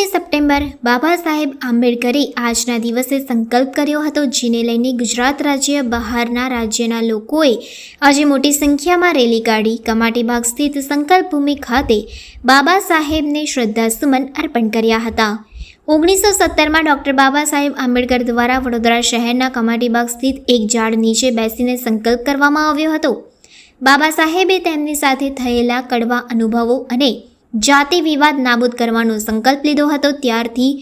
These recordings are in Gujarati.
સપ્ટેમ્બર બાબા સાહેબ આંબેડકરે આજના દિવસે સંકલ્પ કર્યો હતો, જેને લઈને ગુજરાત રાજ્ય બહારના રાજ્યના લોકોએ આજે મોટી સંખ્યામાં રેલી કાઢી કમાટીબાગ સ્થિત સંકલ્પ ભૂમિ ખાતે બાબા સાહેબને શ્રદ્ધાસુમન અર્પણ કર્યા હતા। 1970માં ડૉક્ટર બાબા સાહેબ આંબેડકર દ્વારા વડોદરા શહેરના કમાટીબાગ સ્થિત એક ઝાડ નીચે બેસીને સંકલ્પ કરવામાં આવ્યો હતો। બાબા સાહેબે તેમની સાથે થયેલા કડવા અનુભવો અને જાતિ વિવાદ નાબૂદ કરવાનો સંકલ્પ લીધો હતો। ત્યારથી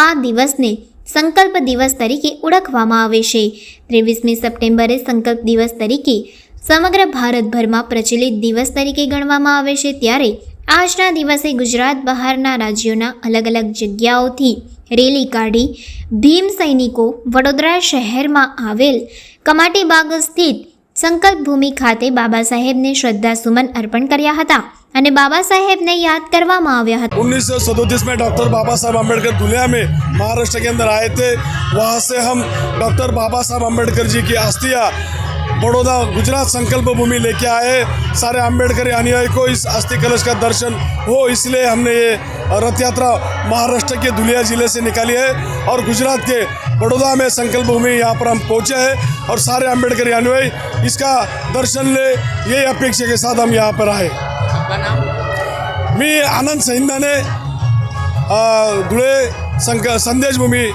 આ દિવસને સંકલ્પ દિવસ તરીકે ઓળખવામાં આવે છે। 23મી સપ્ટેમ્બરે સંકલ્પ દિવસ તરીકે સમગ્ર ભારતભરમાં પ્રચલિત દિવસ તરીકે ગણવામાં આવે છે। ત્યારે આજના દિવસે ગુજરાત બહારના રાજ્યોના અલગ અલગ જગ્યાઓથી રેલી કાઢી ભીમ સૈનિકો વડોદરા શહેરમાં આવેલ કમાટીબાગ સ્થિત સંકલ્પ ભૂમિ ખાતે બાબા સાહેબને શ્રદ્ધાસુમન અર્પણ કર્યા હતા અને बाबा साहेब ने याद करवामा आव्या था। 1937 में डॉक्टर बाबा साहब आम्बेडकर दुनिया में महाराष्ट्र के अंदर आए थे। वहाँ से हम डॉक्टर बाबा साहब आम्बेडकर जी की अस्थियाँ बड़ौदा गुजरात संकल्प भूमि लेके आए। सारे आम्बेडकर अनुयायी को इस अस्थि कलश का दर्शन हो, इसलिए हमने ये रथ यात्रा महाराष्ट्र के धुलिया जिले से निकाली है और गुजरात के बड़ौदा में संकल्प भूमि यहाँ पर हम पहुँचे हैं और सारे आम्बेडकर अनुयायी इसका दर्शन ले, ये अपेक्षा के साथ हम यहाँ पर आए। मी आनंद सहिंदाने धुळे संदेश भूमी